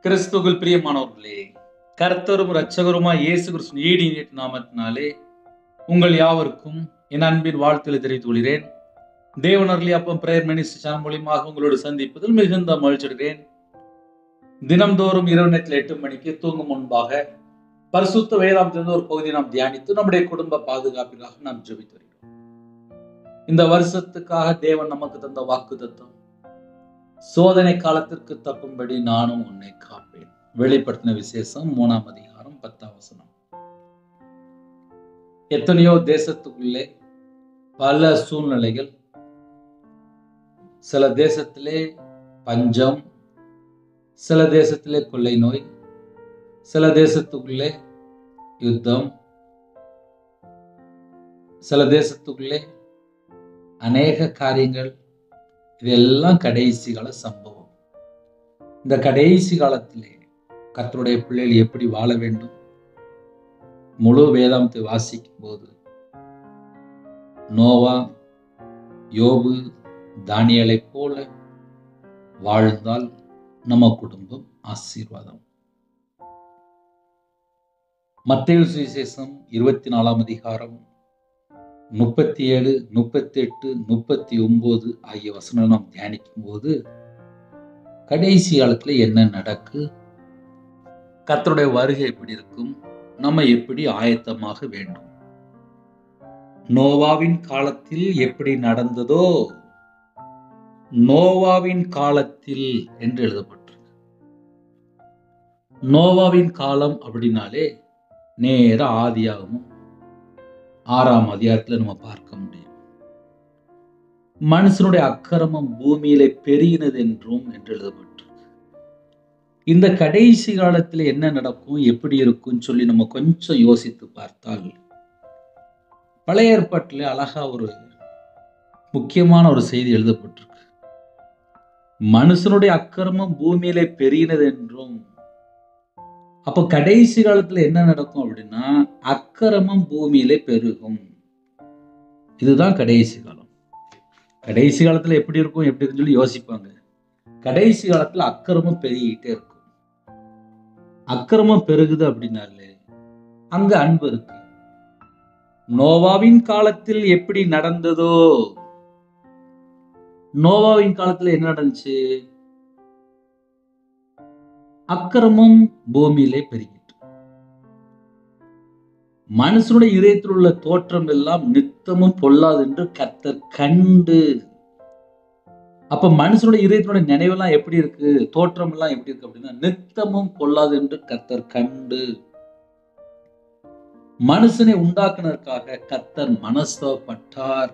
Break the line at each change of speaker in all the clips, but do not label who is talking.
கிறிஸ்துவுக்குள் பிரியமானவர்களே, கர்த்தரும் இரட்சகருமாய் இயேசு கிறிஸ்துவின் ஈடிய நாமத்தினாலே உங்கள் யாவருக்கும் என் அன்பின் வாழ்த்துக்களை தெரிவித்துக் கொள்கிறேன். தேவன் அருளிய அப்பம் பிரேயர் மினிஸ்ட்ரி சேனல் மூலியமாக உங்களோடு சந்திப்பதில் மிகுந்த மகிழ்ச்சி அடைகிறேன். தினம்தோறும் இரவு நேரத்தில் 8 மணிக்கு தூங்கும் முன்பாக பரிசுத்த வேதாகமத்திலிருந்து ஒரு பகுதியை நாம் தியானித்து நம்முடைய குடும்ப பாதுகாப்பிற்காக நாம் ஜெபித்து வருகிறோம். இந்த வருஷத்துக்காக தேவன் நமக்கு தந்த வாக்குத்தத்தம், சோதனை காலத்திற்கு தப்பும்படி நானும் உன்னை காப்பேன். வெளிப்படுத்தின விசேஷம் 3ஆம் அதிகாரம் 10ஆம் வசனம். எத்தனையோ தேசத்துக்குள்ளே பல சூழ்நிலைகள், சில தேசத்திலே பஞ்சம், சில தேசத்திலே கொள்ளை நோய், சில தேசத்துக்குள்ளே யுத்தம், சில தேசத்துக்குள்ளே அநேக காரியங்கள். இதெல்லாம் கடைசி கால சம்பவம். இந்த கடைசி காலத்திலே கர்த்தருடைய பிள்ளைகள் எப்படி வாழ வேண்டும்? முழு வேதாகமத்தை வாசிக்கும் போது நோவா, யோபு, தானியேலை போல வாழ்ந்தால் நம்ம குடும்பம் ஆசீர்வாதம். மத்தேயு சுவிசேஷம் 24ஆம் அதிகாரம் 37, 38, 39 ஆகிய வசனங்கள் நாம் தியானிக்கும் போது கடைசி காலத்துல என்ன நடக்கு, கர்த்தருடைய வருகை எப்படி இருக்கும், நம்ம எப்படி ஆயத்தமாக வேண்டும். நோவாவின் காலத்தில் எப்படி நடந்ததோ, நோவாவின் காலத்தில் என்று எழுதப்பட்டிருக்கு. நோவாவின் காலம் அப்படின்னாலே நேர ஆதியாகமம் 6ஆம் அதிகாரத்துல நம்ம பார்க்க முடியும். மனுஷனுடைய அக்கிரமம் பூமியிலே பெருகினது என்றும் என்று எழுதப்பட்டிருக்கு. இந்த கடைசி காலத்துல என்ன நடக்கும், எப்படி இருக்கும் சொல்லி நம்ம கொஞ்சம் யோசித்து பார்த்தால், பழைய ஏற்பாட்டிலே அழகா ஒரு முக்கியமான ஒரு செய்தி எழுதப்பட்டிருக்கு. மனுஷனுடைய அக்கிரமம் பூமியிலே பெருகினது என்றும். அப்ப கடைசி காலத்துல என்ன நடக்கும் அப்படின்னா, அக்கிரமம் பூமியிலே பெருகும். இதுதான் கடைசி காலம். கடைசி காலத்துல எப்படி இருக்கும், எப்படி இருக்குன்னு சொல்லி யோசிப்பாங்க. கடைசி காலத்துல அக்கிரமம் பெருகிட்டே இருக்கும். அக்கிரமம் பெருகுது அப்படின்னாலே அங்க அன்பு இருக்கு. நோவாவின் காலத்தில் எப்படி நடந்ததோ, நோவாவின் காலத்துல என்ன நடந்துச்சு? அக்கிரமம் பூமியிலே பெருகிட்டு, மனுஷனுடைய இதயத்தில் உள்ள தோற்றம் எல்லாம் நித்தமும் பொல்லாது என்று கர்த்தர் கண்டு. அப்ப மனுஷனுடைய இதயத்தினுடைய நினைவெல்லாம் எப்படி இருக்கு, தோற்றம் எல்லாம் எப்படி இருக்கு அப்படின்னா, நித்தமும் பொல்லாது என்று கர்த்தர் கண்டு. மனுஷனை உண்டாக்குனதற்காக கர்த்தர் மனஸ்தாபப்பட்டார்.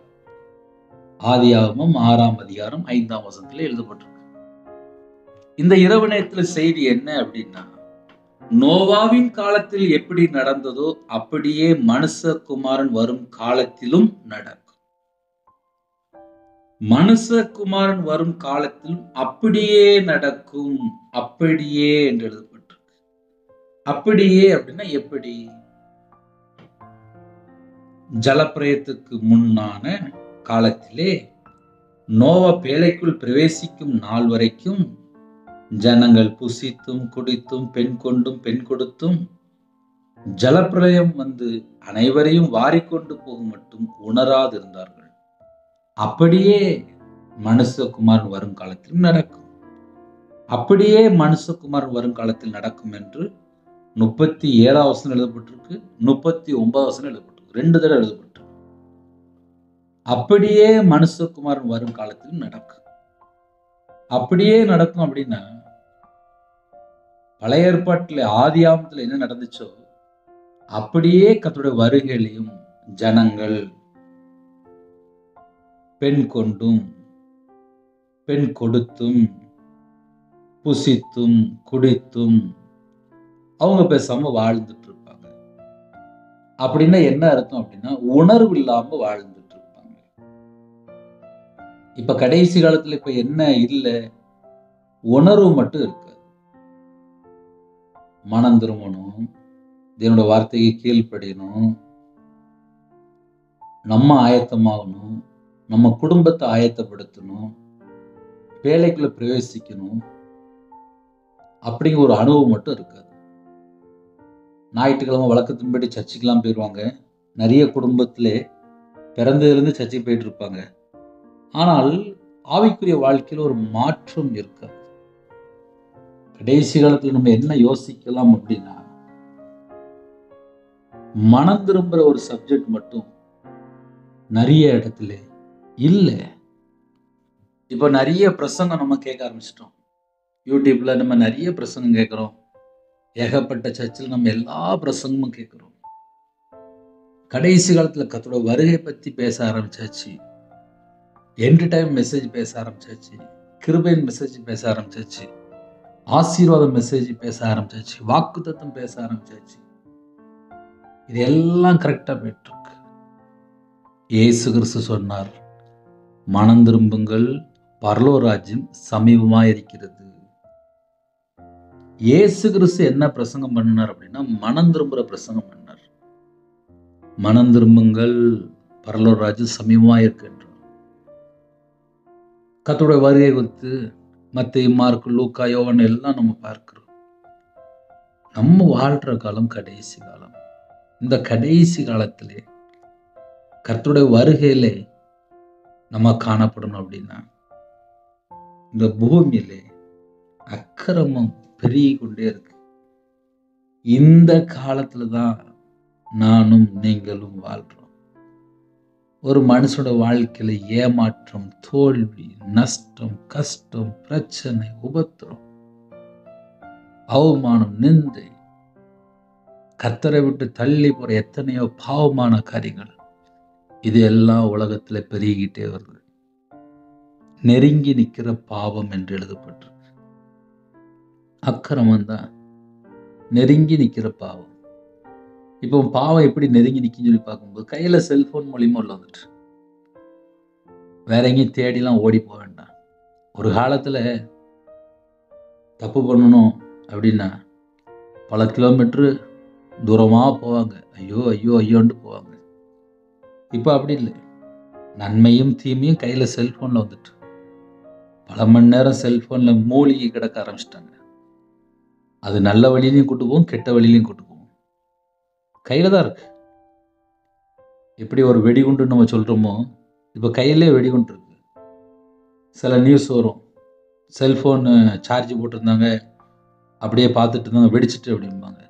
ஆதியாகமம் 6ஆம் அதிகாரம் 5ஆம் வசனத்துல எழுதப்பட்டிருக்கு. இந்த இரவு நேரத்துல செய்தி என்ன அப்படின்னா, நோவாவின் காலத்தில் எப்படி நடந்ததோ அப்படியே மனுஷகுமாரன் வரும் காலத்திலும் நடக்கும். மனுஷகுமாரன் வரும் காலத்திலும் அப்படியே நடக்கும். அப்படியே என்று எழுதப்பட்டிருக்கு. அப்படியே அப்படின்னா எப்படி? ஜலப்பிரயத்துக்கு முன்னான காலத்திலே நோவா பேழைக்குள் பிரவேசிக்கும் நாள் வரைக்கும் ஜனங்கள் புசித்தும் குடித்தும் பெண் கொண்டும் பெண் கொடுத்தும் ஜலப்பிரளயம் வந்து அனைவரையும் வாரிக்கொண்டு போகும் மட்டும் உணராதிருந்தார்கள். அப்படியே மனுஷகுமாரன் வரும் காலத்திலும் நடக்கும். அப்படியே மனுஷகுமாரன் வரும் காலத்தில் நடக்கும் என்று 37ஆம் வசனம் எழுதப்பட்டிருக்கு, 39ஆம் வசனம் எழுதப்பட்டிருக்கு. 2 தடவை எழுதப்பட்டிருக்கு. அப்படியே மனுஷகுமாரன் வரும் காலத்திலும் நடக்கும். அப்படியே நடக்கும் அப்படின்னா, பழைய ஏற்பாட்டில் ஆதியாகமத்துல என்ன நடந்துச்சோ அப்படியே கர்த்தருடைய வருகையிலையும் ஜனங்கள் பெண் கொண்டும் பெண் கொடுத்தும் புசித்தும் குடித்தும் அவங்க பேசாம வாழ்ந்துட்டு இருப்பாங்க. அப்படின்னா என்ன அர்த்தம் அப்படின்னா, உணர்வு இல்லாம வாழ்ந்துட்டு இருப்பாங்க. இப்ப கடைசி காலத்துல இப்ப என்ன இல்ல, உணர்வு மட்டும் இருக்கு. மனம் திரும்பணும், தேவனோட வார்த்தைக்கு கீழ்ப்படியணும், நம்ம ஆயத்தமாகணும், நம்ம குடும்பத்தை ஆயத்தப்படுத்தணும், வேலைக்குள்ள பிரவேசிக்கணும், அப்படிங்கிற ஒரு அனுபவம் மட்டும் இருக்காது. ஞாயிற்றுக்கிழமை வழக்கத்தின்படி சர்ச்சுக்கெல்லாம் போயிடுவாங்க. நிறைய குடும்பத்திலே பிறந்ததுலேருந்து சர்ச்சுக்கு போயிட்டு இருப்பாங்க. ஆனால் ஆவிக்குரிய வாழ்க்கையில் ஒரு மாற்றம் இருக்காது. கடைசி காலத்தில் நம்ம என்ன யோசிக்கலாம் அப்படின்னா, மனம் திரும்புற ஒரு சப்ஜெக்ட் மட்டும் நிறைய இடத்துல இல்லை. இப்போ நிறைய பிரசங்கம் நம்ம கேட்க ஆரம்பிச்சிட்டோம். யூடியூப்ல நம்ம நிறைய பிரசங்கம் கேட்குறோம். ஏகப்பட்ட சர்ச்சில் நம்ம எல்லா பிரசங்கமும் கேட்குறோம். கடைசி காலத்தில் கர்த்தரோட வருகை பற்றி பேச ஆரம்பிச்சாச்சு. எண்ட் டைம் மெசேஜ் பேச ஆரம்பிச்சாச்சு. கிருபையின் மெசேஜ் பேச ஆரம்பிச்சாச்சு. ஆசீர்வாத மெசேஜ் பேச ஆரம்பிச்சாச்சு. வாக்குத்தத்தம் பேச ஆரம்பிச்சாச்சு. இது எல்லாம் கரெக்டாக போயிட்டு இருக்கு. இயேசு கிறிஸ்து சொன்னார், மனம் திரும்புங்கள், பரலோக ராஜ்யம் சமீபமாக இருக்கிறது. இயேசு கிறிஸ்து என்ன பிரசங்கம் பண்ணார் அப்படின்னா, மனம் திரும்புற பிரசங்கம் பண்ணார். மனம் திரும்புங்கள், பரலோக ராஜ்யம் சமீபமாக இருக்கின்றார். கர்த்தருடைய வருகை குறித்து மத்தேயு, மார்க்கு, லூக்கா, யோவான் எல்லாம் நம்ம பார்க்கிறோம். நம்ம வாழ்ற காலம் கடைசி காலம். இந்த கடைசி காலத்திலே கர்த்தருடைய வருகையிலே நம்ம காணப்படணும் அப்படின்னா, இந்த பூமியிலே அக்கிரமம் பெருகி கொண்டே இருக்கு. இந்த காலத்துல தான் நானும் நீங்களும் வாழ்றோம். ஒரு மனுஷனோட வாழ்க்கையில ஏமாற்றம், தோல்வி, நஷ்டம், கஷ்டம், பிரச்சனை, உபத்திரம், அவமானம், நிந்தை, கர்த்தரை விட்டு தள்ளி போற எத்தனையோ பாவமான காரியங்கள், இது எல்லாம் உலகத்துல பெருகிட்டே வருது. நெருங்கி நிற்கிற பாவம் என்று எழுதப்பட்டிருக்கு. அக்கிரமம் தான் நெருங்கி நிற்கிற பாவம். இப்போ பாவம் எப்படி நெருங்கி நிற்கின்னு சொல்லி பார்க்கும்போது, கையில செல்போன் மூலியமா உள்ள வந்துட்டு, வேற எங்கேயும் தேடிலாம் ஓடி போக வேண்டாம். ஒரு காலத்துல தப்பு பண்ணணும் அப்படின்னா பல கிலோமீட்டர் தூரமா போவாங்க. ஐயோ ஐயோ ஐயோன்ட்டு போவாங்க. இப்போ அப்படி இல்லை. நன்மையும் தீமையும் கையில செல்போன்ல வந்துட்டு, பல மணி நேரம் செல்போன்ல மூழ்கி கிடக்க ஆரம்பிச்சிட்டாங்க. அது நல்ல வழியிலையும் கூட்டு போகும், கெட்ட வழியிலையும் கூட்டு போகும். கையில தான் இருக்கு. எப்படி ஒரு வெடிகுண்டு நம்ம சொல்றோமோ, இப்போ கையிலே வெடிகுண்டு இருக்கு. சில நியூஸ் வரும், செல்போன் சார்ஜ் போட்டிருந்தாங்க, அப்படியே பார்த்துட்டு இருந்தாங்க, வெடிச்சிட்டு அப்படிம்பாங்க.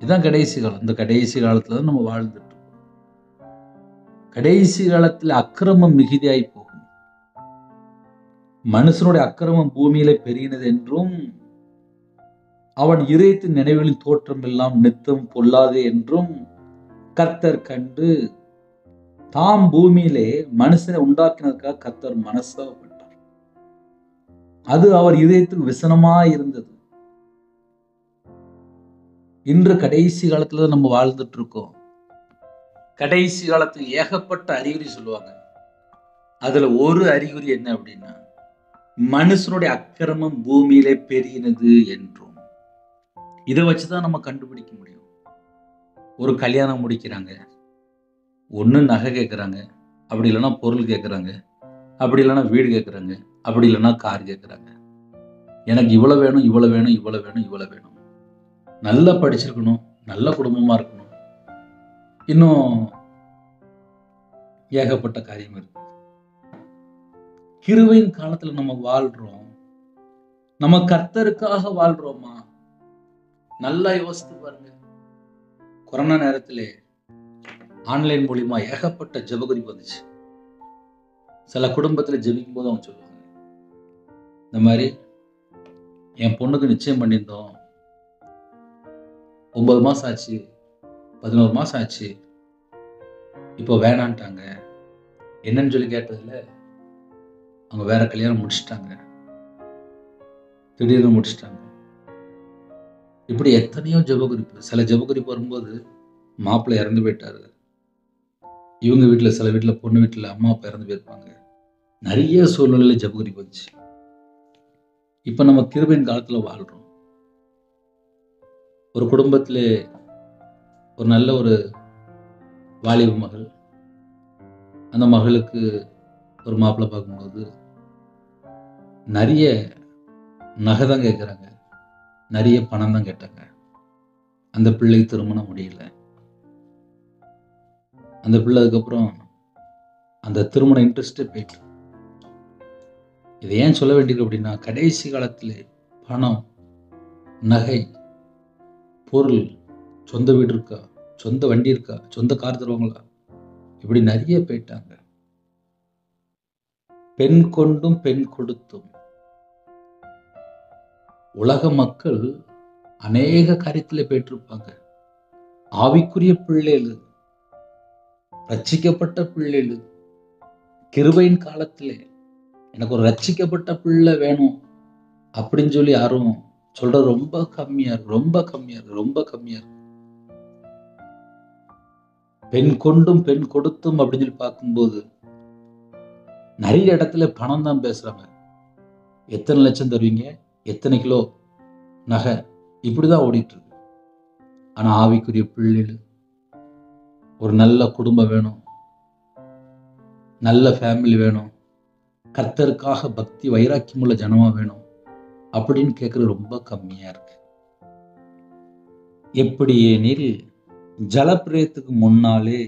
இதுதான் கடைசி காலம். இந்த கடைசி காலத்துல தான் நம்ம வாழ்ந்துட்டு இருக்கோம். கடைசி காலத்துல அக்கிரமம் மிகுதியாய் போகும். மனுஷனுடைய அக்கிரமம் பூமியில பெருகினது என்றும், அவன் இதயத்தின் நினைவுகளின் தோற்றம் எல்லாம் நித்தம் பொல்லாதே என்றும் கர்த்தர் கண்டு, தாம் பூமியிலே மனுஷனை உண்டாக்கினதுக்காக கர்த்தர் மனஸ்தாபப்பட்டார். அது அவர் இதயத்துக்கு விசனமாய் இருந்தது. இன்று கடைசி காலத்துல தான் நம்ம வாழ்ந்துட்டு இருக்கோம். கடைசி காலத்துக்கு ஏகப்பட்ட அறிகுறி சொல்லுவாங்க. அதுல ஒரு அறிகுறி என்ன அப்படின்னா, மனுஷனுடைய அக்கிரமம் பூமியிலே பெருகினது என்றும். இதை வச்சுதான் நம்ம கண்டுபிடிக்க முடியும். ஒரு கல்யாணம் முடிக்கிறாங்க, ஒண்ணு நகை கேட்கறாங்க, அப்படி இல்லைன்னா பொருள் கேட்கறாங்க, அப்படி இல்லைன்னா வீடு கேட்கறாங்க, அப்படி இல்லைன்னா கார் கேட்கறாங்க. எனக்கு இவ்வளவு வேணும், இவ்வளவு வேணும், இவ்வளவு வேணும், இவ்வளவு வேணும். நல்லா படிச்சிருக்கணும், நல்ல குடும்பமா இருக்கணும், இன்னும் ஏகப்பட்ட காரியம் இருக்கு. கிருபையின் காலத்துல நம்ம வாழ்றோம். நம்ம கர்த்தருக்காக வாழ்றோமா? நல்லா யோசித்து பாருங்க. கொரோனா நேரத்திலே ஆன்லைன் மூலியமா ஏகப்பட்ட ஜெபகுறிப்பு வந்துச்சு. சில குடும்பத்துல ஜெபிக்கும் போது அவங்க சொல்லுவாங்க, இந்த மாதிரி என் பொண்ணுக்கு நிச்சயம் பண்ணியிருந்தோம், 9 மாசம் ஆச்சு, 11 மாசம் ஆச்சு, இப்போ வேணான்ட்டாங்க. என்னன்னு சொல்லி கேட்டதில்ல, அவங்க வேற கல்யாணம் முடிச்சிட்டாங்க, திடீர்னு முடிச்சிட்டாங்க. இப்படி எத்தனையோ ஜெபகுறிப்பு. சில ஜெபகுறிப்பு வரும்போது மாப்பிள்ளை இறந்து போயிட்டாரு, இவங்க வீட்டுல, சில வீட்டுல பொண்ணு வீட்டுல அம்மா அப்பா இறந்து போயிருப்பாங்க. நிறைய சூழ்நிலையில ஜெபகுறிப்பு வந்துச்சு. இப்ப நம்ம கிருபையின் காலத்துல வாழ்றோம். ஒரு குடும்பத்திலே ஒரு நல்ல ஒரு வாலிப மகள், அந்த மகளுக்கு ஒரு மாப்பிள்ளை பார்க்கும்போது நிறைய நகை தான் கேட்குறாங்க, நிறைய பணம் தான் கேட்டாங்க. அந்த பிள்ளை திருமணம் முடியல. அந்த பிள்ளை அதுக்கப்புறம் அந்த திருமண இன்ட்ரெஸ்டே போயிட்டு. இதை ஏன் சொல்ல வேண்டியது அப்படின்னா, கடைசி காலத்தில் பணம், நகை, பொருள், சொந்த வீடு இருக்கா, சொந்த வண்டி இருக்கா, சொந்த கார் தருவாங்களா, இப்படி நிறைய போயிட்டாங்க. பெண் கொண்டும் பெண் கொடுத்தும் உலக மக்கள் அநேக காரியத்தில் போயிட்டிருப்பாங்க. ஆவிக்குரிய பிள்ளைகள், ரட்சிக்கப்பட்ட பிள்ளைகள், கிருபையின் காலத்திலே எனக்கு ஒரு ரட்சிக்கப்பட்ட பிள்ளை வேணும் அப்படின்னு சொல்லி யாரும் சொல்றது ரொம்ப கம்மியா இருக்கு, ரொம்ப கம்மியா இருக்கு, ரொம்ப கம்மியா இருக்கு. பெண் கொண்டும் பெண் கொடுத்தும் அப்படின்னு சொல்லி பார்க்கும்போது நிறைய இடத்துல பணம் தான் பேசுறாங்க. எத்தனை லட்சம் தருவீங்க, எத்தனை கிலோ நகை, இப்படிதான் ஓடிட்டு இருக்கு. ஆனா ஆவிக்குரிய பிள்ளைகள், ஒரு நல்ல குடும்பம் வேணும், நல்ல ஃபேமிலி வேணும், கர்த்தருக்காக பக்தி வைராக்கியமுள்ள ஜனமா வேணும் அப்படின்னு கேட்கறது ரொம்ப கம்மியா இருக்கு. எப்படி எனில், ஜலப்பிரயத்துக்கு முன்னாலே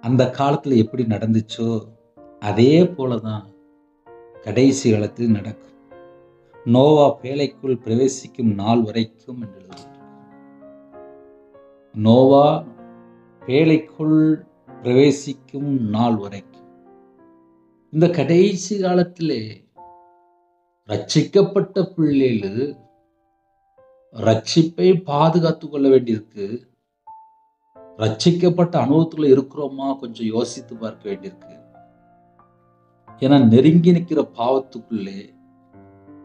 அந்த காலத்துல எப்படி நடந்துச்சோ அதே போலதான் கடைசி காலத்தில் நடக்கும். நோவா பேழைக்குள் பிரவேசிக்கும் நாள் வரைக்கும் என்று எழுதுகிறது. நோவா பேழைக்குள் பிரவேசிக்கும் நாள் வரைக்கும், இந்த கடைசி காலத்திலே ரட்சிக்கப்பட்ட பிள்ளைகள் ரட்சிப்பை பாதுகாத்து கொள்ள வேண்டியிருக்கு. ரட்சிக்கப்பட்ட அனுபவத்துல இருக்கிறோமா கொஞ்சம் யோசித்து பார்க்க வேண்டியிருக்கு. ஏன்னா நெருங்கி நிற்கிற பாவத்துக்குள்ளே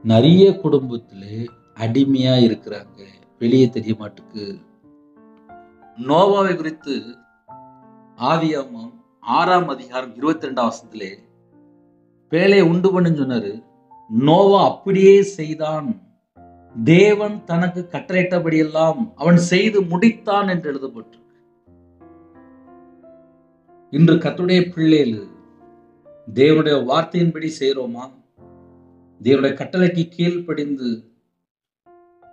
நிறைய குடும்பத்திலே அடிமையா இருக்கிறாங்க, வெளியே தெரிய மாட்டுக்கு. நோவாவை குறித்து ஆதியாகமம் 6ஆம் அதிகாரம் 22ஆம் வசனத்திலே பேழையை உண்டு பண்ணுன்னு சொன்னாரு. நோவா அப்படியே செய்தான், தேவன் தனக்கு கட்டளையிட்டபடியெல்லாம் அவன் செய்து முடித்தான் என்று எழுதப்பட்டு. இன்று கர்த்தருடைய பிள்ளைகள் தேவனுடைய வார்த்தையின்படி செய்கிறோமா? தேவனுடைய கட்டளைக்கு கீழ்ப்படிந்து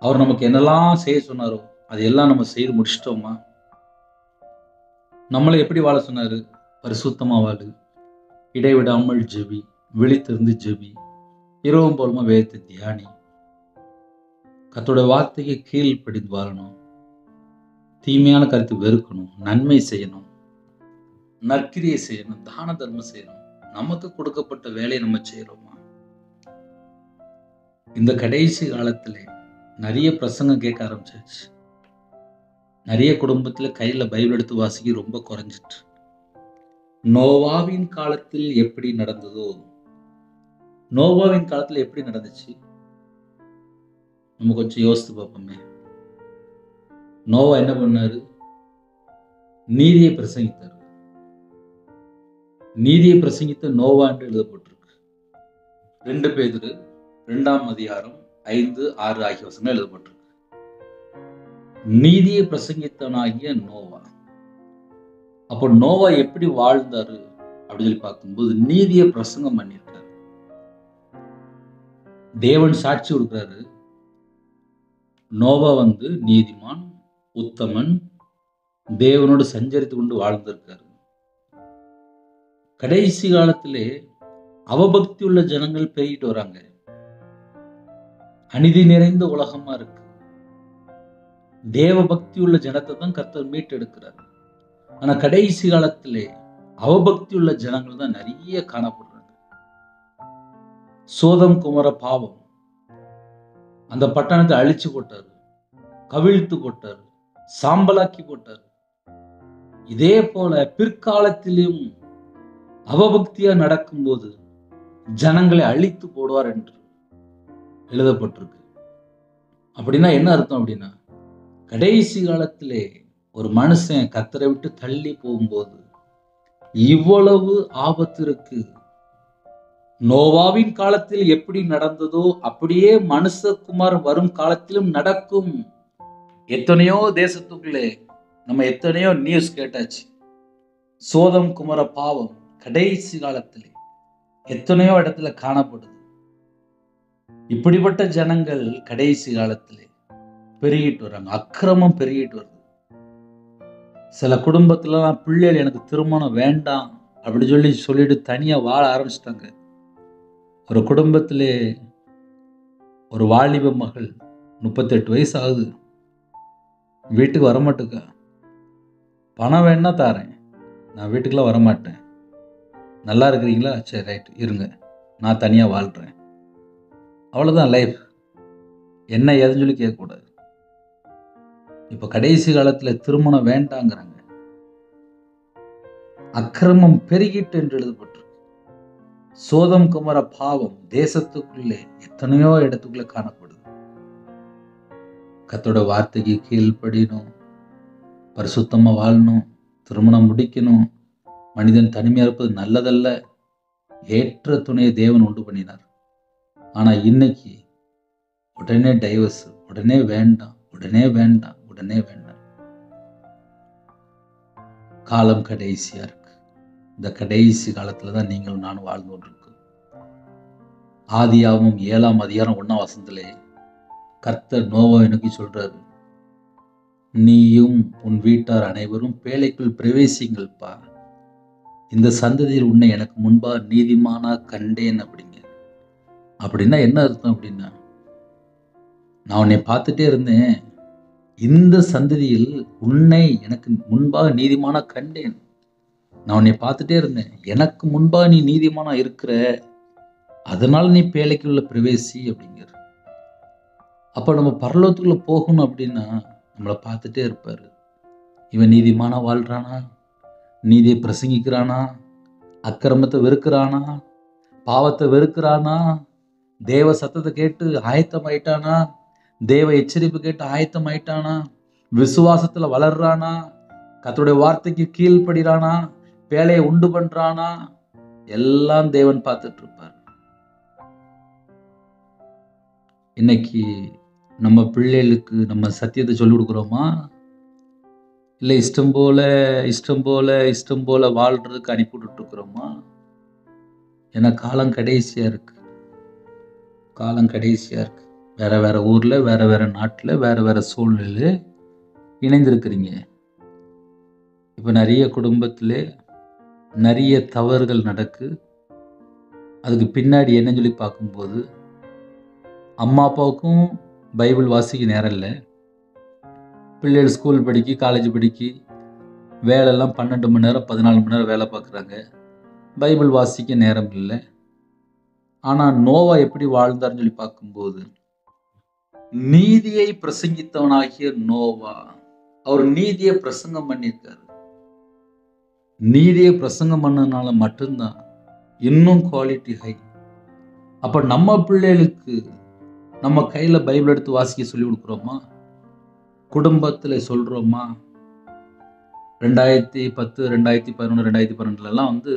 அவர் நமக்கு என்னெல்லாம் செய்ய சொன்னாரோ அதையெல்லாம் நம்ம செய்து முடிச்சிட்டோமா? நம்மளை எப்படி வாழ சொன்னாரு? பரிசுத்தமா வாழு, இடைவிடாமல் ஜெபி, விழித்திருந்து ஜெபி, இரவும் போலுமா வேதத்தை தியானி, கர்த்தருடைய வார்த்தைக்கு கீழ்ப்படிந்து வாழணும், தீமையான கருத்து வெறுக்கணும், நன்மை செய்யணும், நற்கிரியை செய்யணும், தான தர்மம் செய்யணும். நமக்கு கொடுக்கப்பட்ட வேலையை நம்ம செய்யறோமா? இந்த கடைசி காலத்துல நிறைய பிரசங்கம் கேட்க ஆரம்பிச்சாச்சு. நிறைய குடும்பத்துல கையில பைபிள் எடுத்து வாசிக்க ரொம்ப குறைஞ்சிட்டு. நோவாவின் காலத்தில் எப்படி நடந்ததோ, நோவாவின் காலத்துல எப்படி நடந்துச்சு நம்ம கொஞ்சம் யோசித்து பார்ப்போமே. நோவா என்ன பண்ணாரு? நீதியை பிரசங்கித்தார். நீதியை பிரசங்கித்த நோவா என்று எழுதப்பட்டிருக்கு. 2 பேதுரு 2ஆம் அதிகாரம் 5, 6 ஆகிய வசனங்கள் எழுதப்பட்டிருக்கு. நீதியை பிரசங்கித்தவனாகிய நோவா. அப்போ நோவா எப்படி வாழ்ந்தாரு அப்படின்னு சொல்லி பார்க்கும்போது நீதியை பிரசங்கம் பண்ணியிருக்காரு. தேவன் சாட்சி கொடுக்கிறாரு, நோவா நீதிமான், உத்தமன், தேவனோடு சஞ்சரித்து கொண்டு வாழ்ந்திருக்காரு. கடைசி காலத்திலே அவபக்தி உள்ள ஜனங்கள் பெருகிட்டு வராங்க. அநீதி நிறைந்த உலகமா இருக்கு. தேவ பக்தி உள்ள ஜனத்தை தான் கர்த்தர் மீட்டெடுக்கிறார். ஆனா கடைசி காலத்திலே அவபக்தி உள்ள ஜனங்கள் தான் நிறைய காணப்படுறாங்க. சோதம் குமர பாவம் அந்த பட்டணத்தை அழிச்சு போட்டாரு, கவிழ்த்து போட்டாரு, சாம்பலாக்கி போட்டாரு. இதே போல பிற்காலத்திலும் அவபக்தியா நடக்கும்போது ஜனங்களை அழித்து போடுவார் என்று எழுதப்பட்டிருக்கு. அப்படின்னா என்ன அர்த்தம் அப்படின்னா, கடைசி காலத்திலே ஒரு மனுஷன் கர்த்தரை விட்டு தள்ளி போகும்போது இவ்வளவு ஆபத்து இருக்கு. நோவாவின் காலத்தில் எப்படி நடந்ததோ அப்படியே மனுஷகுமார் வரும் காலத்திலும் நடக்கும். எத்தனையோ தேசத்துக்குள்ளே நம்ம எத்தனையோ நியூஸ் கேட்டாச்சு. சோதம் குமர பாவம் கடைசி காலத்திலே எத்தனையோ இடத்துல காணப்படுது. இப்படிப்பட்ட ஜனங்கள் கடைசி காலத்திலே பெருகிட்டு வர்றாங்க. அக்கிரமம் பெருகிட்டு வருது. சில குடும்பத்துலலாம் பிள்ளைகள் எனக்கு திருமணம் வேண்டாம் அப்படி சொல்லிட்டு தனியா வாழ ஆரம்பிச்சிட்டாங்க. ஒரு குடும்பத்திலே ஒரு வாலிப மகள் 38 வயசு ஆகுது. வீட்டுக்கு வரமாட்டுக்கா. பணம் வேணா தாரேன், நான் வீட்டுக்கெல்லாம் வரமாட்டேன். நல்லா இருக்கிறீங்களா? சரி ரைட் இருங்க, நான் தனியா வாழ்றேன். அவ்வளவுதான் லைஃப். என்ன ஏதுன்னு சொல்லி கேட்கக்கூடாது. இப்ப கடைசி காலத்துல திருமணம் வேண்டாங்கிறாங்க. அக்கிரமம் பெருகிட்டு என்று எழுதப்பட்டிருக்கு. சோதம் குமர பாவம் தேசத்துக்குள்ளே எத்தனையோ இடத்துக்குள்ள காணப்படுது. கர்த்தரோட வார்த்தைக்கு கீழ்ப்படியணும், பரிசுத்தமா வாழணும், திருமணம் முடிக்கணும், மனிதன் தனிமையா இருப்பது நல்லதல்ல, ஏற்ற துணையை தேவன் உண்டு பண்ணினார். ஆனா இன்னைக்கு உடனே டைவர்ஸ், உடனே வேண்டாம், உடனே வேண்டாம், உடனே வேண்டாம். காலம் கடைசியா இருக்கு. இந்த கடைசி காலத்துலதான் நீங்களும் நானும் வாழ்ந்து கொண்டிருக்கோம். ஆதியாகமம் 7ஆம் அதிகாரம் 1ஆம் வசனத்திலே கர்த்தர் நோவாவை நோக்கி சொல்றாரு, நீயும் உன் வீட்டார் அனைவரும் பேழைக்குள் பிரவேசிங்கள்ப்பா, இந்த சந்ததியில் உன்னை எனக்கு முன்பா நீதிமானா கண்டேன் அப்படிங்க. அப்படின்னா என்ன அர்த்தம் அப்படின்னா, நான் உன்னை பார்த்துட்டே இருந்தேன், இந்த சந்ததியில் உன்னை எனக்கு முன்பாக நீதிமானா கண்டேன். நான் உன்னை பார்த்துட்டே இருந்தேன், எனக்கு முன்பாக நீ நீதிமானா இருக்கிற, அதனால நீ பேழைக்குள்ள பிரவேசி அப்படிங்கிற. அப்ப நம்ம பரலோகத்துக்குள்ள போகணும் அப்படின்னா நம்மளை பார்த்துட்டே இருப்பாரு. இவன் நீதிமானா வாழ்றானா, நீதியை பிரசங்கிக்கிறானா, அக்கிரமத்தை வெறுக்கிறானா, பாவத்தை வெறுக்கிறானா, தேவ சத்தத்தை கேட்டு ஆயத்தமாயிட்டானா, தேவ எச்சரிப்பு கேட்டு ஆயத்தமாயிட்டானா, விசுவாசத்துல வளர்றானா, கர்த்தருடைய வார்த்தைக்கு கீழ்ப்படுறானா, பேழையை உண்டு பண்றானா, எல்லாம் தேவன் பார்த்துட்டு இருப்பார். இன்னைக்கு நம்ம பிள்ளைகளுக்கு நம்ம சத்தியத்தை சொல்லிக் கொடுக்குறோமா, இல்லை இஷ்டம் போல வாழ்றதுக்கு அனுப்பிவிட்டு இருக்கிறோமா? ஏன்னா காலம் கடைசியா இருக்கு. காலம் கடைசியா இருக்கு. வேற வேற ஊர்ல, வேற வேற நாட்டுல, வேற வேற சூழ்நிலையில இணைந்திருக்கிறீங்க. இப்ப நிறைய குடும்பத்திலே நிறைய தவறுகள் நடக்கு. அதுக்கு பின்னாடி என்னன்னு சொல்லி பார்க்கும்போது, அம்மா அப்பாவுக்கும் பைபிள் வாசிக்க நேரம் இல்லை, பிள்ளைகள் ஸ்கூல் படிக்கி, காலேஜ் படிக்கி, வேலையெல்லாம் 12 மணி நேரம் 14 மணி நேரம் வேலை பார்க்குறாங்க, பைபிள் வாசிக்க நேரம் இல்லை. ஆனால் நோவா எப்படி வாழ்ந்தார்னு சொல்லி பார்க்கும்போது, நீதியை பிரசங்கித்தவனாகிய நோவா, அவர் நீதியை பிரசங்கம் பண்ணியிருக்காரு. நீதியை பிரசங்கம் பண்ணதுனால மட்டும்தான் இன்னும் குவாலிட்டி ஹை. அப்ப நம்ம பிள்ளைகளுக்கு நம்ம கையில பைபிள் எடுத்து வாசிக்க சொல்லி கொடுக்குறோமா? குடும்பத்துல சொல்றோமா? 2010, 2011, 2012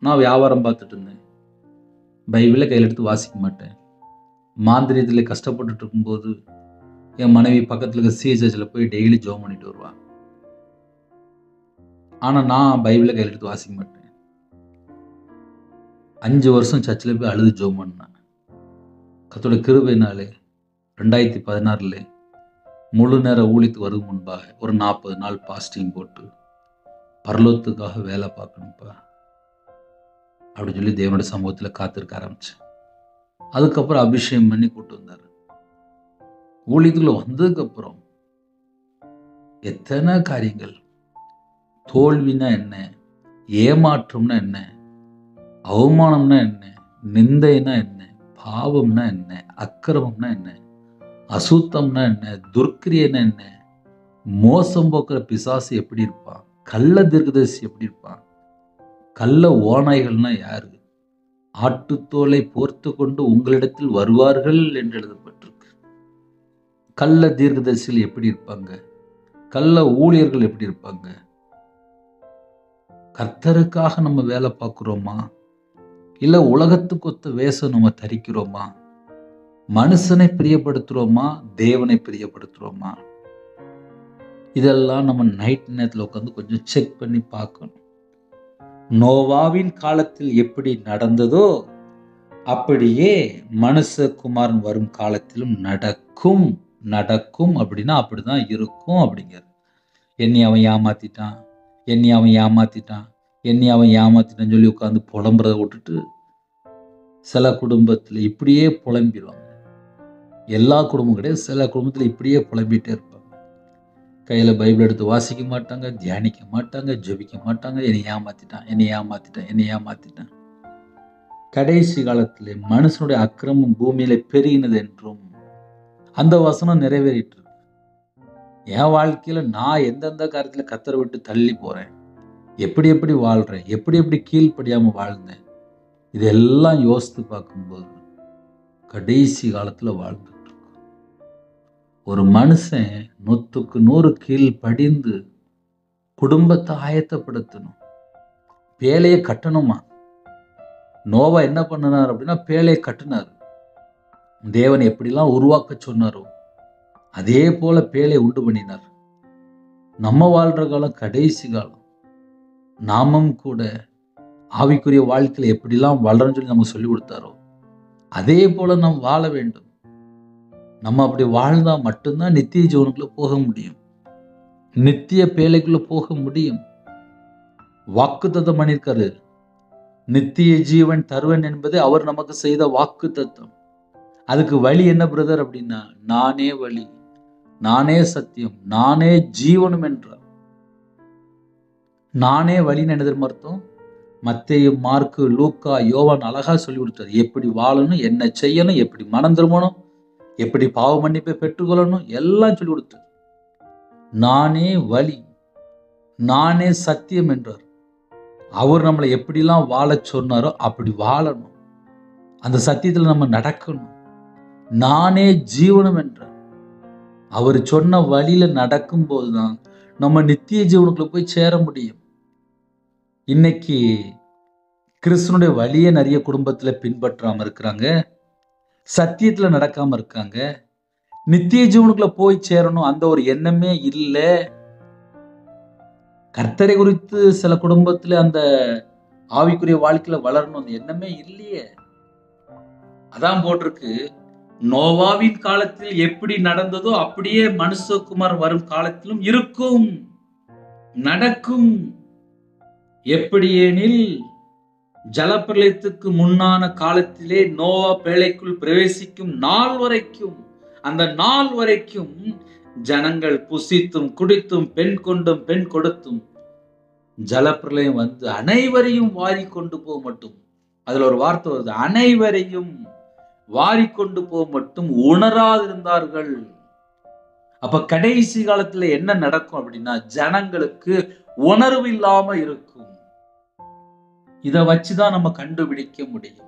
நான் வியாபாரம் பார்த்துட்டு இருந்தேன், பைபிளை கையில் எடுத்து வாசிக்க மாட்டேன். மாந்திரியத்தில் கஷ்டப்பட்டுட்டு இருக்கும்போது என் மனைவி பக்கத்துல இருக்க சிஹெச்ல போய் டெய்லி ஜெபம் பண்ணிட்டு வருவான். ஆனா நான் பைபிளை கையில் எடுத்து வாசிக்க மாட்டேன். 5 வருஷம் சர்ச்சில் போய் அழுது ஜெபம் பண்ணேன். கர்த்தருடைய கிருபையினாலே 2016 முழு நேர ஊழியத்துக்கு வரும் முன்பாக ஒரு 40 நாள் பாஸ்டிங் போட்டு பரலோகத்துக்காக வேலை பார்க்கணும்ப்பா அப்படின்னு சொல்லி தேவனுடைய சமூகத்தில் காத்திருக்க ஆரம்பிச்சேன். அதுக்கப்புறம் அபிஷேகம் பண்ணி கூட்டு வந்தார். ஊழியத்துக்குள்ள வந்ததுக்கு அப்புறம் எத்தனை காரியங்கள், தோல்வினா என்ன, ஏமாற்றம்னா என்ன, அவமானம்னா என்ன, நிந்தைனா என்ன, பாவம்னா என்ன, அக்கிரமம்னா என்ன, அசுத்தம்னா என்ன, துர்க்கிரியனா என்ன, மோசம் போக்குற பிசாசு எப்படி இருப்பான், கள்ள தீர்க்கதரிசி எப்படி இருப்பான், கள்ள ஓநாய்கள்னா யாரு, ஆட்டுத்தோலை போர்த்து கொண்டு உங்களிடத்தில் வருவார்கள் என்று எழுதப்பட்டிருக்கு. கள்ள தீர்க்கதரிசிகள் எப்படி இருப்பாங்க, கள்ள ஊழியர்கள் எப்படி இருப்பாங்க? கர்த்தருக்காக நம்ம வேலை பார்க்கிறோமா, இல்ல உலகத்துக்கு ஒத்த வேஷம் நம்ம தரிக்கிறோமா? மனுஷனை பிரியப்படுத்துறோமா, தேவனை பிரியப்படுத்துறோமா? இதெல்லாம் நம்ம நைட் நேரத்தில் உட்காந்து கொஞ்சம் செக் பண்ணி பார்க்கணும். நோவாவின் காலத்தில் எப்படி நடந்ததோ அப்படியே மனுஷகுமாரன் வரும் காலத்திலும் நடக்கும். நடக்கும் அப்படின்னா அப்படிதான் இருக்கும் அப்படிங்கிறார். என்னை அவன் ஏமாத்திட்டான், என்னை அவன் ஏமாத்திட்டான், என்னை அவன் ஏமாத்திட்டான்னு சொல்லி உட்காந்து புலம்புறதை விட்டுட்டு சில குடும்பத்தில் இப்படியே புலம்பிடுவாங்க. எல்லா குடும்பம் கிடையாது, சில குடும்பத்தில் இப்படியே புலம்பிட்டே இருப்பாங்க. கையில் பைபிள் எடுத்து வாசிக்க மாட்டாங்க, தியானிக்க மாட்டாங்க, ஜெபிக்க மாட்டாங்க. என்னை ஏமாத்திட்டான், என்னை ஏமாத்திட்டான், என்னை ஏமாத்திட்டான். கடைசி காலத்திலே மனுஷனுடைய அக்கிரமம் பூமியில பெருகினது என்றும் அந்த வசனம் நிறைவேறிட்டு இருக்கு. என் வாழ்க்கையில நான் எந்தெந்த காரியத்துல கத்தரை விட்டு தள்ளி போறேன், எப்படி எப்படி வாழ்றேன், எப்படி எப்படி கீழ்ப்படியாம வாழ்ந்தேன், இதெல்லாம் யோசித்து பார்க்கும்போது கடைசி காலத்துல வாழ்ந்துட்டு இருக்கோம். ஒரு மனுஷன் 100க்கு 100 கீழ்ப்படிந்து குடும்பத்தை ஆயத்தப்படுத்தணும், பேழையை கட்டணுமா. நோவா என்ன பண்ணினார் அப்படின்னா பேழையை கட்டினார். தேவன் எப்படிலாம் உருவாக்க சொன்னாரோ அதே போல பேழையை உண்டு பண்ணினார். நம்ம வாழ்ற காலம் கடைசி காலம். நாமும் கூட ஆவிக்குரிய வாழ்க்கையில எப்படிலாம் வளரன்னு சொல்லி நமக்கு சொல்லி கொடுத்தாரோ அதே போல நாம் வாழ வேண்டும். நம்ம அப்படி வாழ்ந்தா மட்டும்தான் நித்திய ஜீவனுக்குள்ள போக முடியும், நித்திய பேழைக்குள்ள போக முடியும். வாக்குத்தத்தம் பண்ணியிருக்காரு, நித்திய ஜீவன் தருவன் என்பது அவர் நமக்கு செய்த வாக்கு தத்தம். அதுக்கு வழி என்ன பிரதர் அப்படின்னா, நானே வழி, நானே சத்தியம், நானே ஜீவனும் என்றார். நானே வழின்னு என்ன தெரியுமா அர்த்தம்? மத்தேயு, மார்க்கு, லூக்கா, யோவான் அழகா சொல்லி கொடுத்தாரு. எப்படி வாழணும், என்ன செய்யணும், எப்படி மனம் திரும்பணும், எப்படி பாவ மன்னிப்பை பெற்றுக்கொள்ளணும், எல்லாம் சொல்லி கொடுத்தார். நானே வழி, நானே சத்தியம் என்றார். அவர் நம்மளை எப்படிலாம் வாழ சொன்னாரோ அப்படி வாழணும், அந்த சத்தியத்தில் நம்ம நடக்கணும். நானே ஜீவனம் என்றார். அவர் சொன்ன வழியில நடக்கும் போதுதான் நம்ம நித்திய ஜீவனுக்குள்ள போய் சேர முடியும். இன்னைக்கு கிறிஸ்துனுடைய வழியை நிறைய குடும்பத்துல பின்பற்றாம இருக்கிறாங்க, சத்தியத்துல நடக்காம இருக்காங்க. நித்திய ஜீவனுக்குள்ள போய் சேரணும் அந்த ஒரு எண்ணமே இல்லை. கர்த்தரை குறித்து சில குடும்பத்துல அந்த ஆவிக்குரிய வாழ்க்கையில வளரணும் அந்த எண்ணமே இல்லையே. அதான் போட்டிருக்கு, நோவாவின் காலத்தில் எப்படி நடந்ததோ அப்படியே மனுஷகுமார் வரும் காலத்திலும் இருக்கும், நடக்கும். எப்படியெனில் ஜலப்பிரளயத்துக்கு முன்னான காலத்திலே நோவா பேழைக்குள் பிரவேசிக்கும் நாள் வரைக்கும், அந்த நாள் வரைக்கும் ஜனங்கள் புசித்தும் குடித்தும் பெண் கொண்டும் பெண் கொடுத்தும் ஜலப்பிரளயம் வந்து அனைவரையும் வாரி கொண்டு போக மட்டும், அதுல ஒரு வார்த்தை வருது, அனைவரையும் வாரி கொண்டு போக மட்டும் உணராதிருந்தார்கள். அப்ப கடைசி காலத்துல என்ன நடக்கும் அப்படின்னா, ஜனங்களுக்கு உணர்வு இல்லாம இருக்கும். இத வச்சுதான் நம்ம கண்டுபிடிக்க முடியும்.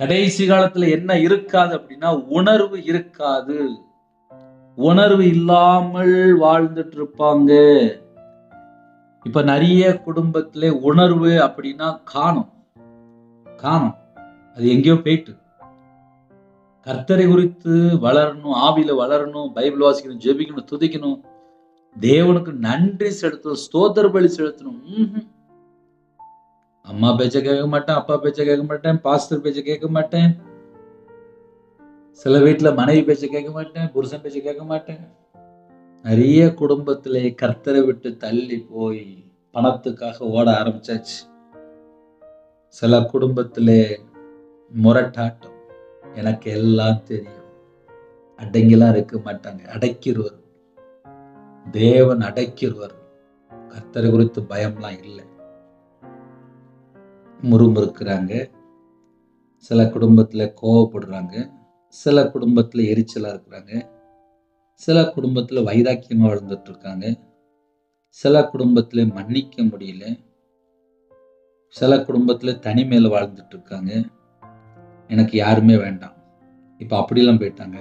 கடைசி காலத்துல என்ன இருக்காது அப்படின்னா, உணர்வு இருக்காது. உணர்வு இல்லாமல் வாழ்ந்துட்டு இருப்பாங்க. இப்ப நிறைய குடும்பத்திலே உணர்வு அப்படின்னா காணும், அது எங்கேயோ போயிட்டு. கர்த்தரை குறித்து வளரணும், ஆவியில வளரணும், பைபிள் வாசிக்கணும், ஜெபிக்கணும், துதிக்கணும், தேவனுக்கு நன்றி செலுத்தணும், ஸ்தோத்திர பலி செலுத்தணும். அம்மா பேச்ச கேட்க மாட்டேன், அப்பா பேச்ச கேட்க மாட்டேன், பாஸ்டர் பேச்ச கேட்க மாட்டேன், சில வீட்டுல மனைவி பேச்ச கேட்க மாட்டேன், புருஷன் பேச்ச கேட்க மாட்டேன். நிறைய குடும்பத்திலே கர்த்தரை விட்டு தள்ளி போய் பணத்துக்காக ஓட ஆரம்பிச்சாச்சு. சில குடும்பத்திலே முரட்டாட்டம், எனக்கு எல்லாம் தெரியும், அடங்கிலாம் இருக்க மாட்டாங்க, அடக்கிடுவார். தேவன் அடக்கிடுவார். கர்த்தரை குறித்து பயம்லாம் இல்லை. முறுமுறுக்கிறாங்க, சில குடும்பத்துல கோவப்படுறாங்க, சில குடும்பத்துல எரிச்சலா இருக்கிறாங்க, சில குடும்பத்துல வைராக்கியமா வாழ்ந்துட்டு இருக்காங்க, சில குடும்பத்துல மன்னிக்க முடியல, சில குடும்பத்துல தனிமையில வாழ்ந்துட்டு இருக்காங்க. எனக்கு யாருமே வேண்டாம், இப்ப அப்படிலாம் போயிட்டாங்க.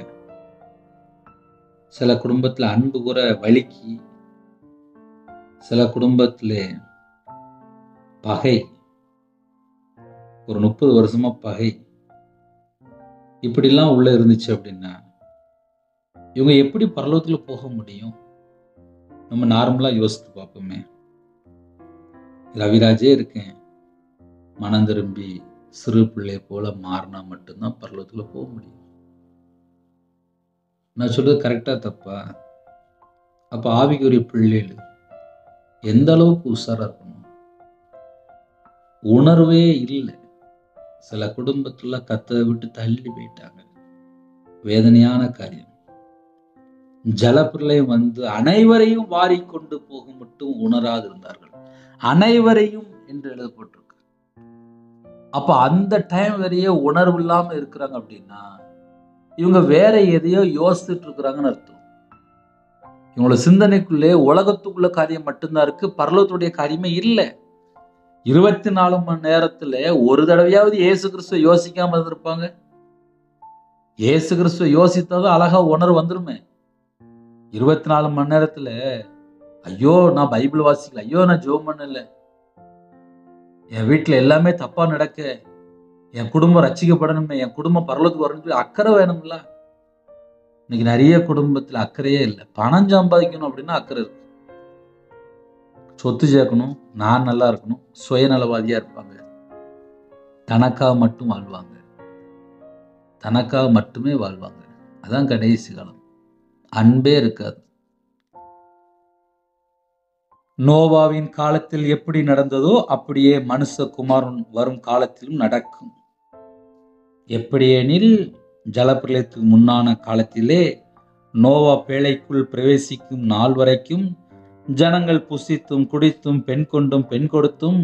சில குடும்பத்துல அன்பு கூற வலிக்கு, சில குடும்பத்துல பகை, ஒரு 30 வருஷமா பகை, இப்படிலாம் உள்ள இருந்துச்சு அப்படின்னா இவங்க எப்படி பரலோகத்துல போக முடியும்? நம்ம நார்மலா யோசித்து பார்ப்போமே. ரவிராஜே இருக்கேன், மனம் திரும்பி சிறு பிள்ளை போல மாறினா மட்டும்தான் பரலோகத்துல போக முடியும். நான் சொல்றது கரெக்டா தப்பா? அப்ப ஆவிக்குரிய பிள்ளைகள் எந்த அளவுக்கு உஷாரா இருக்கணும்? உணர்வே இல்லை. சில குடும்பத்துல கத்தரை விட்டு தள்ளி போயிட்டாங்க. வேதனையான காரியம். ஜலப்பிரளயம் வந்து அனைவரையும் வாரிக்கொண்டு போக மட்டும் உணராது இருந்தார்கள். அனைவரையும் என்று எழுதப்பட்டிருக்கு. அப்ப அந்த டைம் வரையே உணர்வு இல்லாம இருக்கிறாங்க அப்படின்னா இவங்க வேற எதையோ யோசிச்சுட்டு இருக்கிறாங்கன்னு அர்த்தம். இவங்களோட சிந்தனைக்குள்ளே உலகத்துக்குள்ள காரியம் மட்டும்தான் இருக்கு, பரலோகத்துடைய காரியமே இல்லை. 24 மணி நேரத்துல ஒரு தடவையாவது இயேசு கிறிஸ்துவ யோசிக்காம இருந்திருப்பாங்க? இயேசு கிறிஸ்துவ யோசித்தாதான் அழகா உணர்வு வந்துருமே. 24 மணி நேரத்துல ஐயோ நான் பைபிள் வாசிக்கல, ஐயோ நான் ஜெபம் பண்ணல, என் வீட்டுல எல்லாமே தப்பா நடக்க, என் குடும்பம் ரட்சிக்கப்படணுமே, என் குடும்பம் பரலோகத்துக்கு வரணும் அக்கறை வேணும்ல. இன்னைக்கு நிறைய குடும்பத்துல அக்கறையே இல்லை. பணம் சம்பாதிக்கணும் அப்படின்னா அக்கறை இருக்கு, சொத்து சேர்க்கணும், நான் நல்லா இருக்கணும், சுயநலவாதியா இருப்பாங்க, தனக்காக மட்டும் வாழ்வாங்க, தனக்காக மட்டுமே வாழ்வாங்க. அதான் கடைசி காலம். அன்பே இருக்காது. நோவாவின் காலத்தில் எப்படி நடந்ததோ அப்படியே மனுஷகுமாரன் வரும் காலத்திலும் நடக்கும். எப்படியெனில் ஜலப்பிரளயத்துக்கு முன்னான காலத்திலே நோவா பேழைக்குள் பிரவேசிக்கும் நாள் வரைக்கும் ஜனங்கள் புசித்தும் குடித்தும் பெண் கொண்டும் பெண் கொடுத்தும்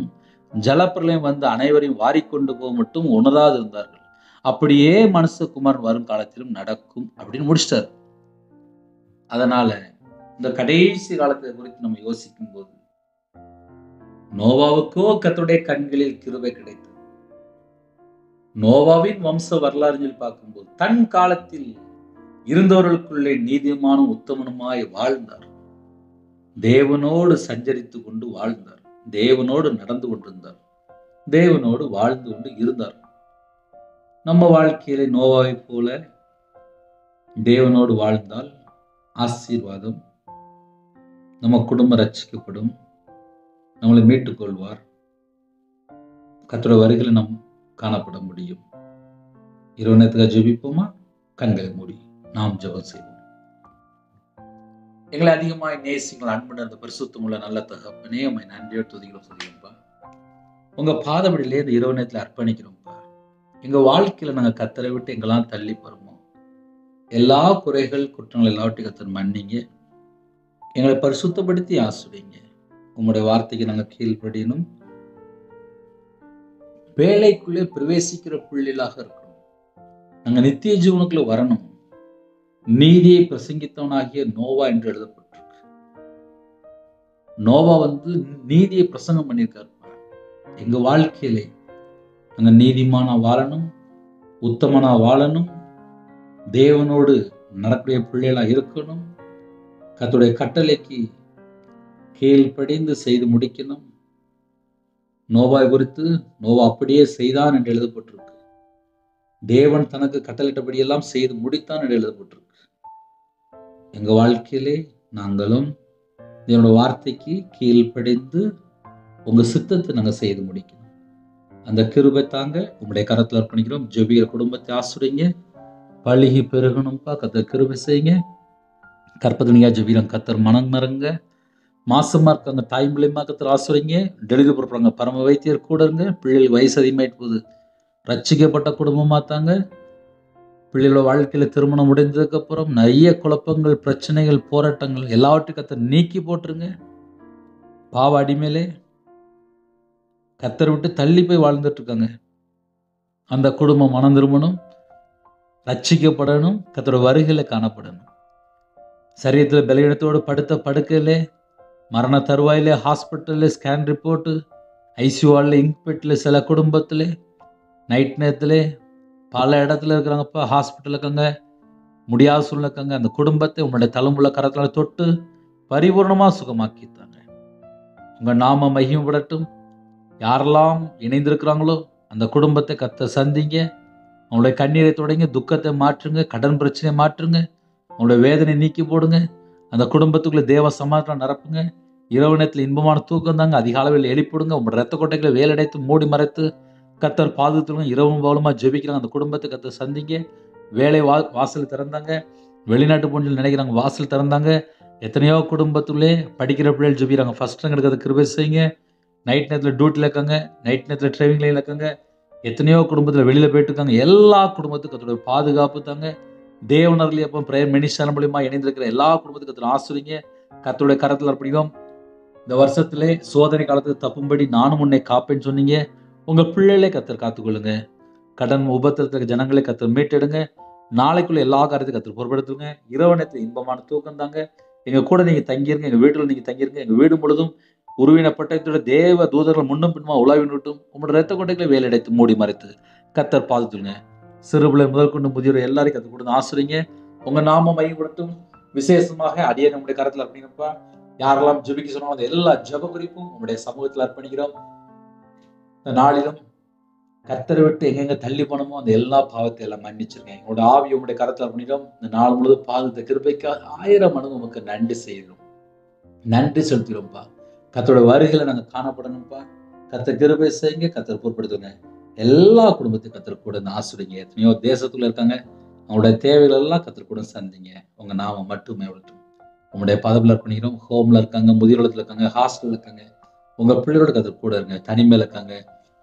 ஜலப்பிரளயம் வந்து அனைவரையும் வாரிக்கொண்டு போக மட்டும் உணராது இருந்தார்கள். அப்படியே மனுஷகுமாரன் வரும் காலத்திலும் நடக்கும் அப்படின்னு முடிச்சிட்டார். அதனால இந்த கடைசி காலத்தை குறித்து நம்ம யோசிக்கும் போது நோவாவுக்கோ கர்த்தருடைய கண்களில் கிருபை கிடைத்தது. நோவாவின் வம்ச வரலாறு பார்க்கும்போது தன் காலத்தில் இருந்தவர்களுக்குள்ளே நீதிமானும் உத்தமனுமாய் வாழ்ந்தார். தேவனோடு சஞ்சரித்து கொண்டு வாழ்ந்தார், தேவனோடு நடந்து கொண்டிருந்தார், தேவனோடு வாழ்ந்து கொண்டு இருந்தார். நம்ம வாழ்க்கையில நோவாவை போல தேவனோடு வாழ்ந்தால் ஆசீர்வாதம், நம்ம குடும்பம் ரட்சிக்கப்படும், நம்மளை மீட்டுக் கொள்வார், கர்த்தருடைய வருகையில் நாம் காணப்பட முடியும். இரவு நேரத்துக்காக ஜெபிப்போமா? கண்களை மூடி நாம் ஜெபம் செய்வோம். எங்களை அதிகமாய் நேசிங்கள் அன்பு அந்த பரிசுத்தமுள்ள நல்ல தகப்பனே, உம்மை நன்றியோடு துதிக்கிறோம் சொல்லியிருப்பா. உங்க பாதபடியிலே இந்த இரவு நேரத்தில் அர்ப்பணிக்கிறோம்ப்பா. எங்க வாழ்க்கையில நாங்க கர்த்தரை விட்டு எங்கெல்லாம் தள்ளி போறோமோ எல்லா குறைகள் குற்றங்கள் எல்லாவற்றையும் கர்த்தர் மன்னிங்க, எங்களை பரிசுத்தப்படுத்தி ஆசிரியங்க. உங்களுடைய வார்த்தைக்கு நாங்க கீழ்ப்படியணும், வேலைக்குள்ளே பிரவேசிக்கிற பிள்ளைகளாக இருக்கணும், நாங்க நித்திய ஜீவனுக்குள்ள வரணும். நீதியை பிரசங்கித்தவனாகிய நோவா என்று எழுதப்பட்டிருக்கு. நோவா வந்து நீதியை பிரசங்கம் பண்ணியிருக்காரு. எங்க வாழ்க்கையிலே நாங்க நீதிமானா வாழணும், உத்தமனா வாழணும், தேவனோடு நடக்கூடிய பிள்ளைகளா இருக்கணும், கர்த்தருடைய கட்டளைக்கு கீழ்ப்படிந்து செய்து முடிக்கணும். நோவாய் குறித்து நோவா அப்படியே செய்தான் என்று எழுதப்பட்டிருக்கு. தேவன் தனக்கு கட்டளையிட்டபடியெல்லாம் செய்து முடித்தான் என்று எழுதப்பட்டிருக்கு. எங்க வாழ்க்கையிலே நாங்களும் தேவனுடைய வார்த்தைக்கு கீழ்ப்படிந்து உங்க சித்தத்தை நாங்க செய்து முடிக்கணும். அந்த கிருபை தாங்க உங்களுடைய கரத்துல அர்ப்பணிக்கிறோம். ஜெபிக்கிற குடும்பத்தை ஆசிரியங்க, பழுகி பெருகணும்ப்பா, கர்த்தர் கிருபை செய்யுங்க. கற்பதனியா ஜெபிக்கிறோம், கர்த்தர் மனம் மறங்க. மாசமா இருக்காங்க, தாய் மூலியமா கர்த்தர் ஆசிரியங்க. டெலிவரி போடுறாங்க, பரம வைத்தியர் கூட இருங்க. பிள்ளைகள் வயசு அதிகமாயிட்டு போகுது, ரட்சிக்கப்பட்ட குடும்பமா தாங்க. பிள்ளைகளோட வாழ்க்கையில திருமணம் முடிந்ததுக்கு அப்புறம் நிறைய குழப்பங்கள், பிரச்சனைகள், போராட்டங்கள் எல்லாவற்றையும் கர்த்தர் நீக்கி போட்டுருங்க. பாவ அடிமையிலே கர்த்தர் விட்டு தள்ளி போய் வாழ்ந்துட்டு இருக்காங்க, அந்த குடும்பம் மனம் திரும்பணும், ரட்சிக்கப்படணும், கர்த்தரோட வருகையில காணப்படணும். சரீரத்தில் பலவீனத்தோடு படுத்த படுக்கையிலே, மரண தருவாயிலே, ஹாஸ்பிட்டல்ல ஸ்கேன் ரிப்போர்ட்டு, ஐசியூவால இன்குபேட்டர்ல, சில குடும்பத்திலே நைட் நேரத்திலே பல இடத்துல இருக்கிறாங்கப்பா, ஹாஸ்பிட்டல் இருக்காங்க, முடியாத சூழ்நிலை இருக்காங்க. அந்த குடும்பத்தை உங்களுடைய தலைமுள்ள கரத்தால் தொட்டு பரிபூர்ணமா சுகமாக்கித்தாங்க. உங்க நாம மகிமைப்படட்டும். யாரெல்லாம் இணைந்திருக்கிறாங்களோ அந்த குடும்பத்தை கர்த்தர் சந்திங்க. அவங்களுடைய கண்ணீரை தொடங்க, துக்கத்தை மாற்றுங்க, கடன் பிரச்சனையை மாற்றுங்க, அவங்களுடைய வேதனை நீக்கி போடுங்க. அந்த குடும்பத்துக்குள்ள தேவ சமாதானம் நிரப்புங்க. இரவு நேரத்தில் இன்பமான தூக்கம் தாங்க, அதிக அளவில் எழுப்பிடுங்க. உங்களோட ரத்த கொட்டைகளை வேலடைத்து மூடி மறைத்து கத்தர் பாதுகாத்துங்க. இரவும் பகலுமா ஜெபிக்கிறாங்க. அந்த குடும்பத்தை கத்தர் சந்திங்க. வேலை வாசல் திறந்தாங்க. வெளிநாட்டு போன்னு நினைக்கிறாங்க, வாசல் திறந்தாங்க. எத்தனையோ குடும்பத்துள்ளே படிக்கிற பிள்ளைகள் ஜெபிக்கிறாங்க. ஃபர்ஸ்ட் ரேங்க் எடுக்கிறது கிருபை செய்யுங்க. நைட் நேரத்தில் டியூட்டியில் இருக்காங்க, நைட் நேரத்தில் ட்ரைவிங் லைனில் இருக்காங்க. எத்தனையோ குடும்பத்தில் வெளியில் போயிட்டு இருக்காங்க. எல்லா குடும்பத்துக்கும் கத்தோட பாதுகாப்பு தாங்க. தேவனர்லி அப்போ பிரேயர் மினிஸ்டர் மூலியமா இணைந்திருக்கிற எல்லா குடும்பத்துக்கும் கத்தோட ஆசிரிங்க. கத்தோடைய கரத்தில் அர்ப்பணிக்கும். இந்த வருஷத்திலே சோதனை காலத்துக்கு தப்பும்படி நானும் உன்னை காப்பேன்னு சொன்னீங்க. உங்க பிள்ளைகளே கத்தர் காத்துக்கொள்ளுங்க. கடன் உபத்திரத்துக்கு ஜனங்களே கத்தர் மீட்டெடுங்க. நாளைக்குள்ள எல்லா காரியத்தையும் கத்தர் பொறுப்படுத்துங்க. இரவு நேரத்தில் இன்பமான தூக்கம் தாங்க. எங்க கூட நீங்க தங்கிருங்க. எங்க வீட்டுல நீங்க தங்கிருங்க. எங்க வீடு முழுதும் உருவினப்பட்ட தேவ தூதர்கள் முன்னும் பின்னுமா உலாவின் விட்டும் உங்களோட ரத்த கொட்டைகளை வேலையடைத்து மூடி மறைத்து கத்தர் பாதுகாத்துங்க. சிறுபிள்ளை முதல் கொண்டு முதியோர் எல்லாரையும் கத்தர் கொடுத்து ஆசிரிங்க. உங்க நாம மையப்படுத்தும். விசேஷமாக அடியே நம்முடைய கரத்துல அர்ப்பணிப்பா. யாரெல்லாம் ஜெபிக்க சொன்னாலும் அந்த எல்லா ஜெப குறிப்பும் உங்களுடைய சமூகத்தில் அர்ப்பணிக்கிறோம். இந்த நாளிலும் கத்தரை விட்டு எங்கெங்க தள்ளி போனமோ அந்த எல்லா பாவத்தை எல்லாம் மன்னிச்சிருங்க. எங்களோட ஆவி உங்களுடைய கரத்தில் அர்ப்பணிக்கிறோம். இந்த நாள் முழுவதும் பாதுகாத்த கிருபைக்கு 1000 மடங்கு உமக்கு நன்றி செய்கிறோம். நன்றி செலுத்துகிறோம்ப்பா. கத்தோட வருகையில நாங்க காணப்படணும்ப்பா. கத்தர் கிருபை செய்யுங்க. கத்தர் பொறுப்படுத்துங்க. எல்லா குடும்பத்தையும் கத்தர் கூட ஆசிரிங்க. எத்தனையோ தேசத்துல இருக்காங்க. அவங்களுடைய தேவைகள் எல்லாம் கத்தர் கூட சந்திங்க. உங்க நாம மட்டுமே விடட்டும். உங்களுடைய பதவியில் பண்ணிக்கிறோம். ஹோம்ல இருக்காங்க, முதியோரத்துல இருக்காங்க, ஹாஸ்டல்ல இருக்காங்க. உங்க பிள்ளையோட கத்தர் கூட இருங்க. தனிமையில இருக்காங்க,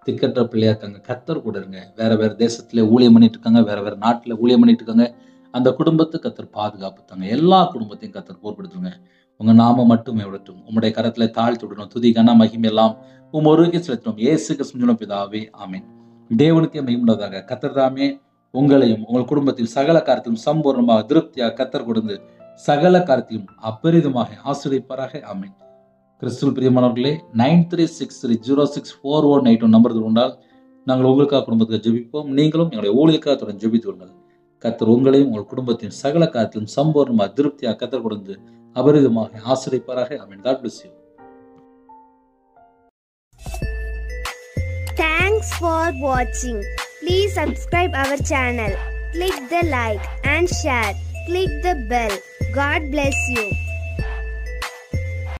திக்கற்ற பிள்ளையா இருக்காங்க. கத்தர் கூட இருங்க. வேற வேற தேசத்துல ஊழியம் பண்ணிட்டு இருக்காங்க, வேற வேற நாட்டுல ஊழியம் பண்ணிட்டு இருக்காங்க. அந்த குடும்பத்தை கத்தர் பாதுகாப்பு தாங்க. எல்லா குடும்பத்தையும் கத்தர் பொறுப்படுத்துங்க. உங்க நாம மட்டுமே விடட்டும். உங்களுடைய கரத்துல தாழ்த்தி விடணும். துதி கன மகிமை எல்லாம் ஒருவருக்கே செலுத்தணும். இயேசு கிறிஸ்துவின் பிதாவே ஆமென். தேவனுக்கே மகிமையுள்ளதாக. கத்தர் தாமே உங்களையும் உங்கள் குடும்பத்தில் சகல காரியத்திலும் சம்பூர்ணமாக திருப்தியாக கத்தர் கொடுத்து சகல காரியத்திலும் அப்பரிதமாக ஆசீர்வதிப்பாராக. ஆமென். கிறிஸ்துவில் பிரியமானவர்களே, 9363064181 நம்பர் கொண்டால் நாங்கள் உங்களுக்காக குடும்பத்துக்கு ஜெபிப்போம். நீங்களும் எங்களுடைய ஊழியக்காக தொடர்ந்து ஜெபித்து கொள்ளுங்கள். கத்தர் உங்களையும் உங்கள் குடும்பத்தின் சகல காரியத்திலும் சம்பூர்ணமாக திருப்தியாக கத்தர் கொடுத்து அபரிதமாக ஆசீர்வதிப்பாராக. ஆமென். God bless you.
Thanks for watching. Please subscribe our channel. Click the like and share. Click the bell. God bless you.